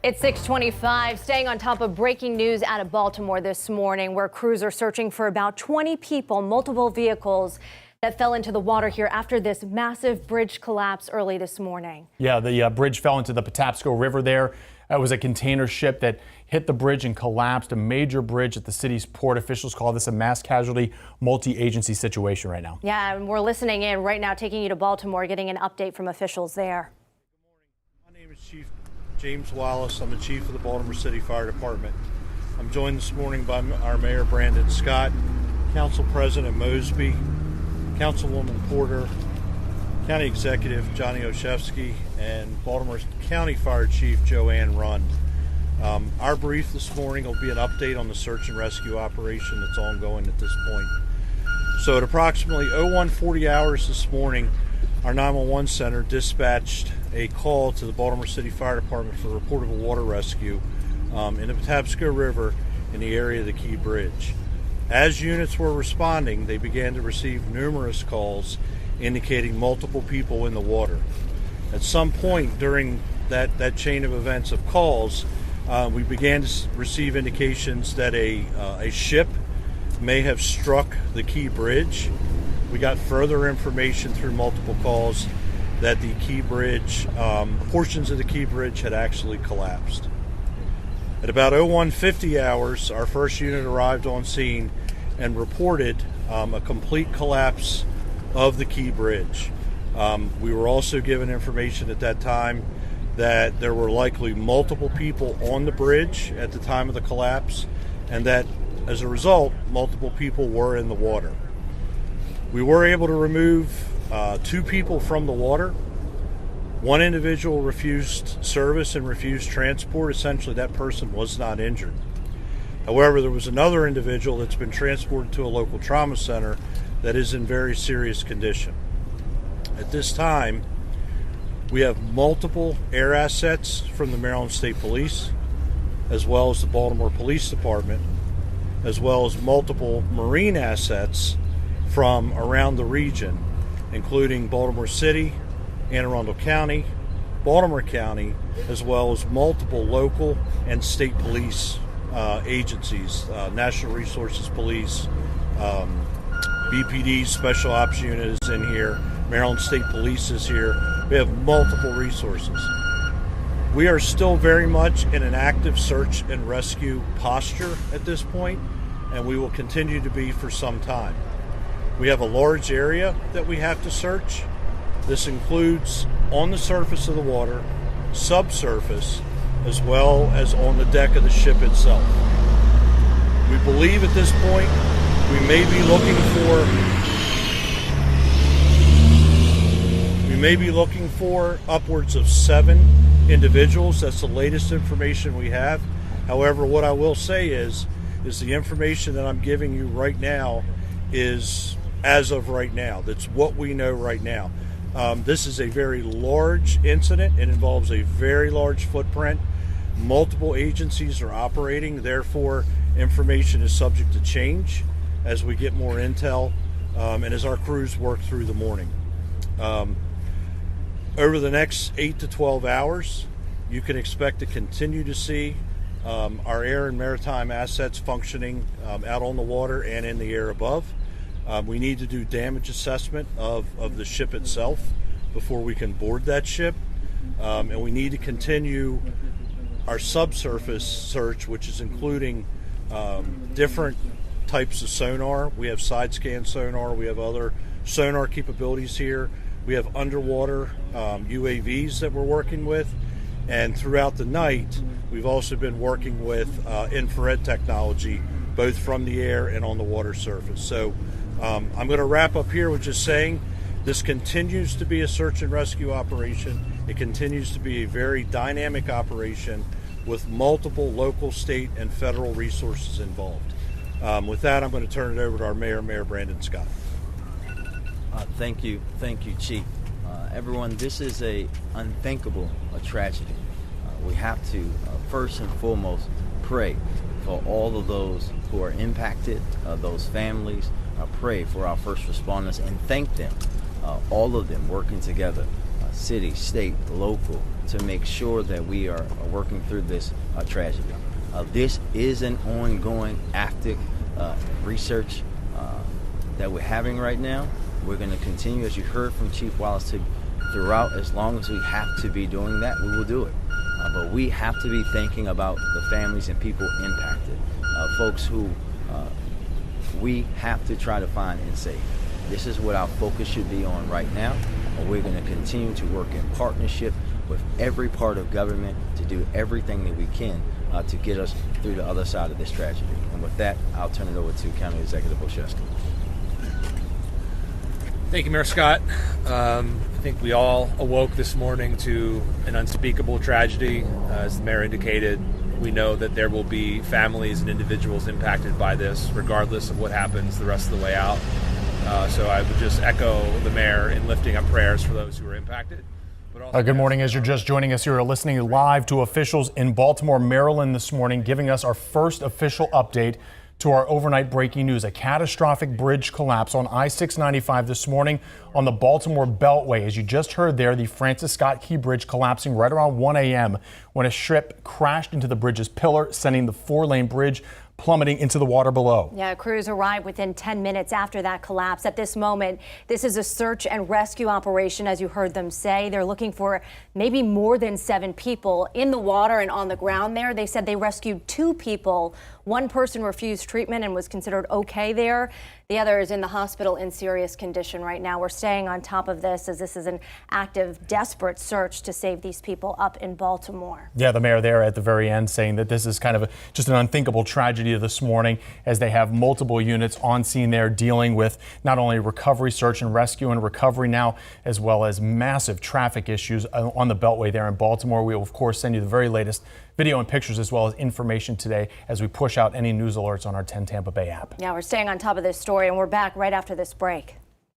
It's 6:25, staying on top of breaking news out of Baltimore this morning, where crews are searching for about 20 people, multiple vehicles that fell into the water here after this massive bridge collapse early this morning. Yeah, the bridge fell into the Patapsco River there. It was a container ship that hit the bridge and collapsed, a major bridge at the city's port. Officials call this a mass casualty, multi-agency situation right now. Yeah, and we're listening in right now, taking you to Baltimore, getting an update from officials there. Good morning. My name is Chief James Wallace. I'm the chief of the Baltimore City Fire Department. I'm joined this morning by our Mayor Brandon Scott, Council President Mosby, Councilwoman Porter, County Executive Johnny Oshevsky, and Baltimore County Fire Chief Joanne Rund. Our brief this morning will be an update on the search and rescue operation that's ongoing at this point. So at approximately 0140 hours this morning, our 911 center dispatched a call to the Baltimore City Fire Department for a report of a water rescue in the Patapsco River in the area of the Key Bridge. As units were responding, they began to receive numerous calls indicating multiple people in the water. At some point during that chain of events of calls, we began to receive indications that a ship may have struck the Key Bridge. We got further information through multiple calls that the Key Bridge, portions of the Key Bridge had actually collapsed. At about 0150 hours, our first unit arrived on scene and reported a complete collapse of the Key Bridge. We were also given information at that time that there were likely multiple people on the bridge at the time of the collapse, and that as a result, multiple people were in the water. We were able to remove 2 people from the water. One individual refused service and refused transport. Essentially, that person was not injured. However, there was another individual that's been transported to a local trauma center that is in very serious condition. At this time, we have multiple air assets from the Maryland State Police, as well as the Baltimore Police Department, as well as multiple marine assets from around the region, including Baltimore City, Anne Arundel County, Baltimore County, as well as multiple local and state police agencies, National Resources Police, BPD Special Ops Unit is in here, Maryland State Police is here. We have multiple resources. We are still very much in an active search and rescue posture at this point, and we will continue to be for some time. We have a large area that we have to search. This includes on the surface of the water, subsurface, as well as on the deck of the ship itself. We believe at this point we may be looking for upwards of 7 individuals. That's the latest information we have. However, what I will say is the information that I'm giving you right now is as of right now. That's what we know right now. This is a very large incident. It involves a very large footprint. Multiple agencies are operating. Therefore, information is subject to change as we get more intel and as our crews work through the morning. Over the next 8 to 12 hours, you can expect to continue to see our air and maritime assets functioning out on the water and in the air above. We need to do damage assessment of the ship itself before we can board that ship. And we need to continue our subsurface search, which is including different types of sonar. We have side scan sonar. We have other sonar capabilities here. We have underwater UAVs that we're working with. And throughout the night, we've also been working with infrared technology, both from the air and on the water surface. So I'm going to wrap up here with just saying this continues to be a search and rescue operation. It continues to be a very dynamic operation with multiple local, state, and federal resources involved. With that, I'm going to turn it over to our Mayor Brandon Scott. Thank you, Chief. Everyone, this is a unthinkable tragedy. We have to first and foremost pray for all of those who are impacted, those families. Pray for our first responders and thank them, all of them working together, city, state, local, to make sure that we are working through this tragedy. This is an ongoing active research that we're having right now. We're going to continue, as you heard from Chief Wallace, throughout. As long as we have to be doing that, we will do it. But we have to be thinking about the families and people impacted, folks who we have to try to find and save. This is what our focus should be on right now. We're going to continue to work in partnership with every part of government to do everything that we can to get us through the other side of this tragedy. And with that, I'll turn it over to County Executive Olszewski. Thank you, Mayor Scott. I think we all awoke this morning to an unspeakable tragedy. As the mayor indicated, we know that there will be families and individuals impacted by this, regardless of what happens the rest of the way out. So I would just echo the mayor in lifting up prayers for those who are impacted. Good morning. As you're just joining us, you're listening live to officials in Baltimore, Maryland this morning, giving us our first official update to our overnight breaking news. A catastrophic bridge collapse on I-695 this morning on the Baltimore Beltway. As you just heard there, the Francis Scott Key Bridge collapsing right around 1 a.m. when a ship crashed into the bridge's pillar, sending the 4-lane bridge plummeting into the water below. Yeah, crews arrived within 10 minutes after that collapse. At this moment, this is a search and rescue operation, as you heard them say. They're looking for maybe more than 7 people in the water and on the ground there. They said they rescued 2 people. One person refused treatment and was considered okay there. The other is in the hospital in serious condition right now. We're staying on top of this as this is an active, desperate search to save these people up in Baltimore. Yeah, the mayor there at the very end saying that this is kind of just an unthinkable tragedy this morning, as they have multiple units on scene there dealing with not only recovery, search and rescue and recovery now, as well as massive traffic issues on the Beltway there in Baltimore. We will, of course, send you the very latest video and pictures as well as information today as we push out any news alerts on our 10 Tampa Bay app. Yeah, we're staying on top of this story, and we're back right after this break.